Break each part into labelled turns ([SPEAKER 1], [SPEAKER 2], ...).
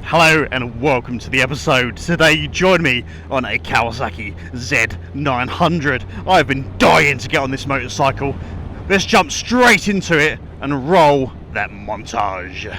[SPEAKER 1] Hello and welcome to the episode. Today you join me on a Kawasaki Z900. I've been dying to get on this motorcycle. Let's jump straight into it and roll that montage.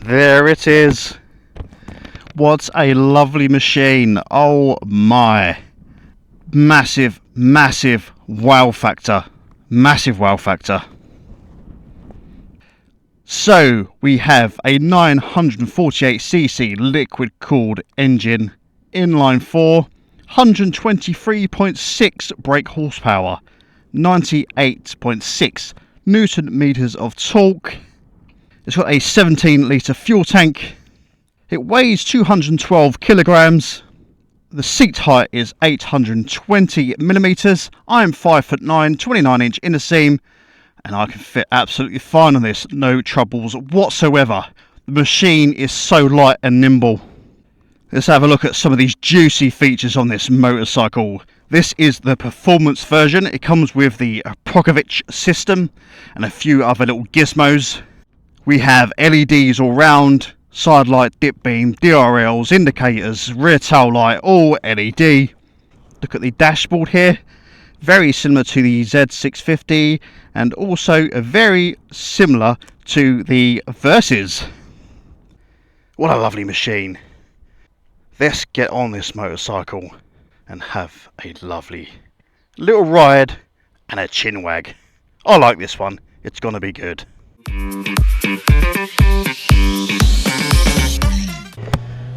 [SPEAKER 1] There it is. What a lovely machine. Oh my. Massive wow factor. Massive wow factor. So we have a 948cc liquid cooled engine, inline 4, 123.6 brake horsepower, 98.6 Newton meters of torque. It's got a 17 litre fuel tank. It weighs 212 kilograms. The seat height is 820 millimeters. I'm 5'9", 29-inch inner seam, and I can fit absolutely fine on this. No troubles whatsoever. The machine is so light and nimble. Let's have a look at some of these juicy features on this motorcycle. This is the performance version. It comes with the Prokovich system and a few other little gizmos. We have LEDs all round, side light, dip beam, DRLs, indicators, rear tail light, all LED. Look at the dashboard here, very similar to the Z650 and also very similar to the Versys. What a lovely machine. Let's get on this motorcycle and have a lovely little ride and a chin wag. I like this one, it's gonna be good.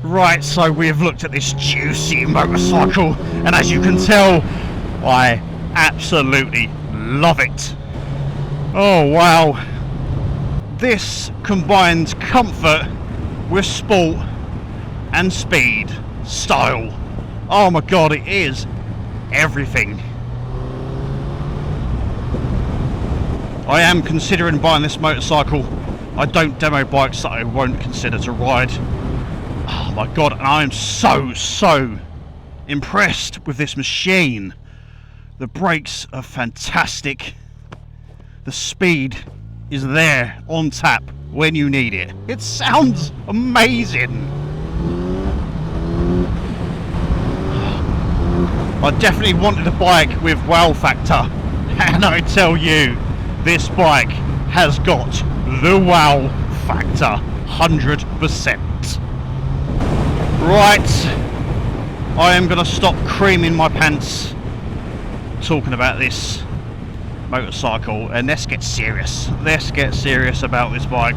[SPEAKER 1] Right, so we've looked at this juicy motorcycle, and as you can tell, I absolutely love it. Oh wow, this combines comfort with sport and speed, style. Oh my god, it is everything. I am considering buying this motorcycle. I don't demo bikes that I won't consider to ride. Oh my god, and I am so impressed with this machine. The brakes are fantastic. The speed is there on tap when you need it. It sounds amazing. I definitely wanted a bike with wow factor, and I tell you, this bike has got the wow factor, 100%. Right, I am going to stop creaming my pants talking about this motorcycle and let's get serious. Let's get serious about this bike.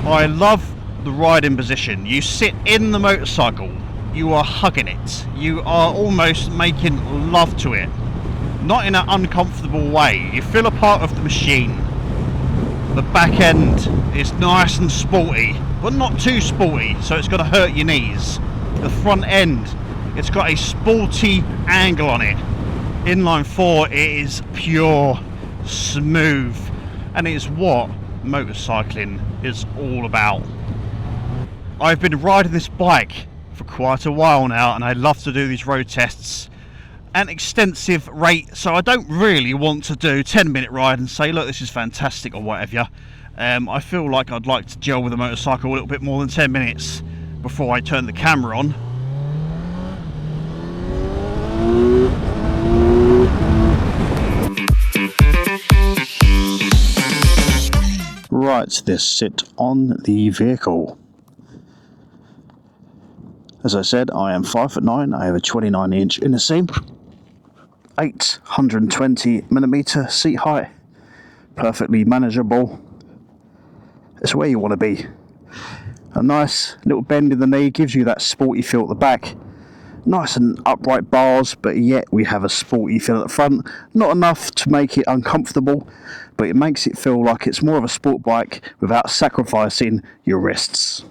[SPEAKER 1] I love the riding position. You sit in the motorcycle, you are hugging it, you are almost making love to it. Not in an uncomfortable way. You feel a part of the machine. The back end is nice and sporty, but not too sporty, so it's going to hurt your knees. The front end, it's got a sporty angle on it. Inline 4 is pure, smooth, and it is what motorcycling is all about. I've been riding this bike for quite a while now, and I love to do these road tests. an extensive rate, so I don't really want to do 10-minute ride and say, look, this is fantastic or whatever. I feel like I'd like to gel with the motorcycle a little bit more than 10 minutes before I turn the camera on. Right, let's sit on the vehicle. As I said, I am 5'9", I have a 29-inch inner seam, 820mm seat height, perfectly manageable. It's where you want to be. A nice little bend in the knee gives you that sporty feel at the back. Nice and upright bars, but yet we have a sporty feel at the front. Not enough to make it uncomfortable, but it makes it feel like it's more of a sport bike without sacrificing your wrists.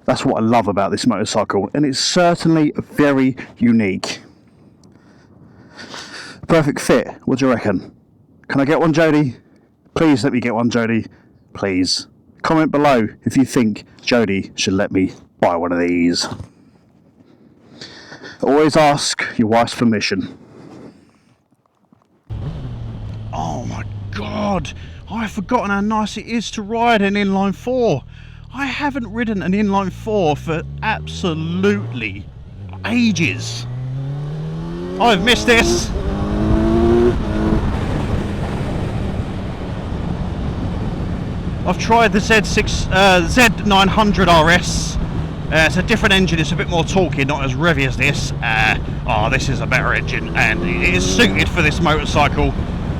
[SPEAKER 1] That's what I love about this motorcycle, and it's certainly very unique. Perfect fit, what do you reckon? Can I get one, Jody? Please let me get one, Jody. Please. Comment below if you think Jody should let me buy one of these. Always ask your wife's permission. Oh my god, I've forgotten how nice it is to ride an inline 4. I haven't ridden an inline 4 for absolutely ages. I've missed this. I've tried the Z900 RS. It's a different engine, it's a bit more torquey, not as revvy as this. This is a better engine, and it is suited for this motorcycle.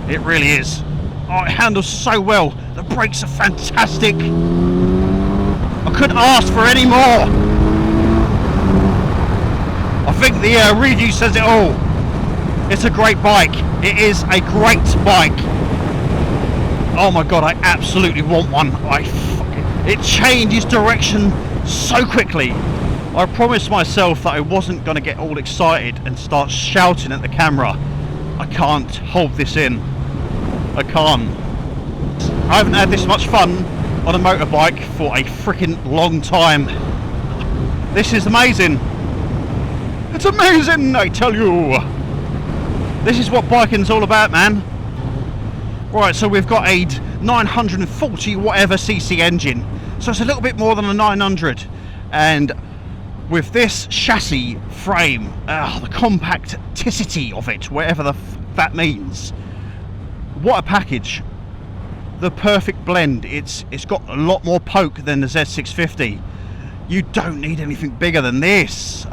[SPEAKER 1] It really is. Oh, it handles so well. The brakes are fantastic. I couldn't ask for any more. I think the review says it all. It's a great bike. It is a great bike. Oh my god, I absolutely want one. It changes direction so quickly. I promised myself that I wasn't going to get all excited and start shouting at the camera. I can't hold this in. I can't. I haven't had this much fun on a motorbike for a freaking long time. This is amazing. It's amazing, I tell you. This is what biking's all about, man. Right, so we've got a 940 whatever cc engine. So it's a little bit more than a 900, and with this chassis frame, the compacticity of it, whatever that means, what a package. The perfect blend. It's got a lot more poke than the Z650. You don't need anything bigger than this.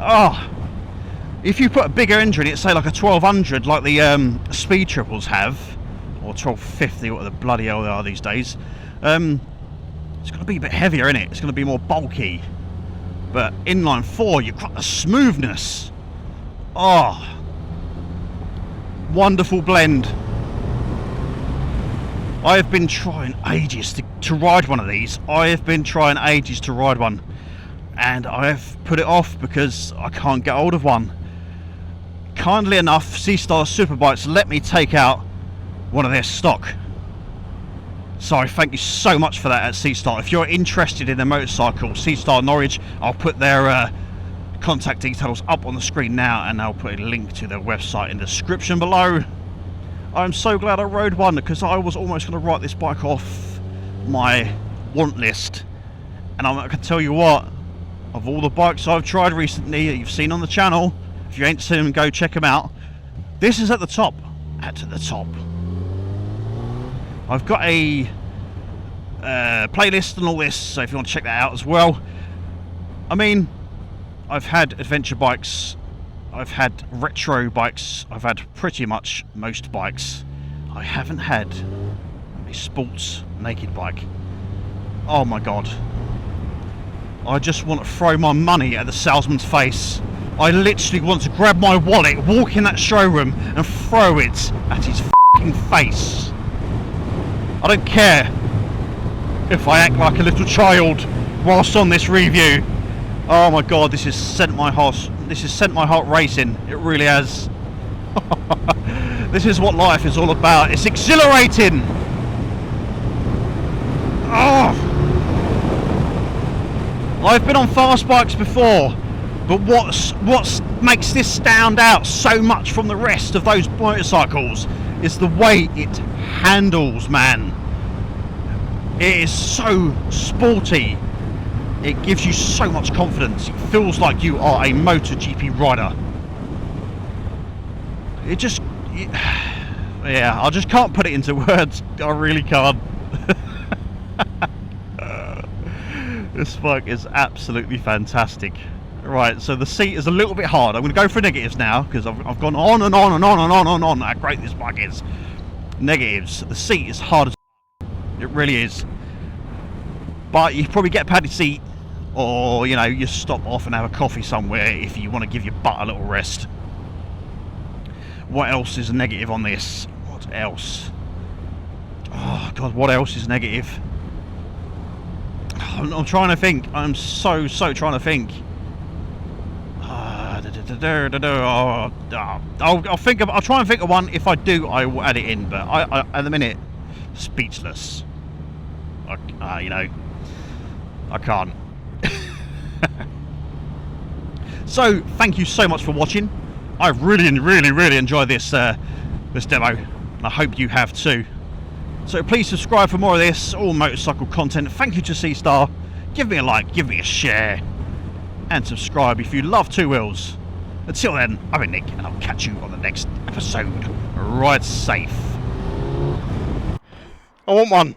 [SPEAKER 1] If you put a bigger engine in it, say like a 1200 like the speed triples have, or 1250, what the bloody hell they are these days, it's going to be a bit heavier in it. It's going to be more bulky. But inline 4, you've got the smoothness. Wonderful blend. I have been trying ages to ride one of these. I have been trying ages to ride one, and I have put it off because I can't get hold of one. Kindly enough, C-Star Superbikes let me take out one of their stock. So I thank you so much for that at C-Star. If you're interested in a motorcycle, C-Star Norwich, I'll put their contact details up on the screen now, and I'll put a link to their website in the description below. I'm so glad I rode one, because I was almost going to write this bike off my want list. And I can tell you what, of all the bikes I've tried recently that you've seen on the channel, if you ain't seen them, go check them out. This is at the top. At the top. I've got a playlist and all this, so if you want to check that out as well. I mean, I've had adventure bikes, I've had retro bikes, I've had pretty much most bikes. I haven't had a sports naked bike. Oh my god. I just want to throw my money at the salesman's face. I literally want to grab my wallet, walk in that showroom and throw it at his f***ing face. I don't care if I act like a little child whilst on this review. Oh my god, this has sent my heart racing. It really has. This is what life is all about. It's exhilarating. Oh. I've been on fast bikes before, But what makes this stand out so much from the rest of those motorcycles is the way it handles, man. It is so sporty. It gives you so much confidence. It feels like you are a MotoGP rider. Yeah, I just can't put it into words. I really can't. This bike is absolutely fantastic. Right, so the seat is a little bit hard. I'm going to go for negatives now, because I've gone on and on and on and on and on how great this bike is. Negatives. The seat is hard as it really is. But you probably get a padded seat, or, you know, you stop off and have a coffee somewhere if you want to give your butt a little rest. What else is a negative on this? What else? Oh, God, what else is negative? I'm trying to think. I'm so trying to think. I'll try and think of one. If I do, I will add it in. But I at the minute, speechless. You know, I can't. So thank you so much for watching. I've really enjoyed this this demo, and I hope you have too. So please subscribe for more of this, all motorcycle content. Thank you to C-Star. Give me a like, give me a share, and subscribe if you love two wheels. Until then, I've been Nick, and I'll catch you on the next episode. Ride safe. I want one.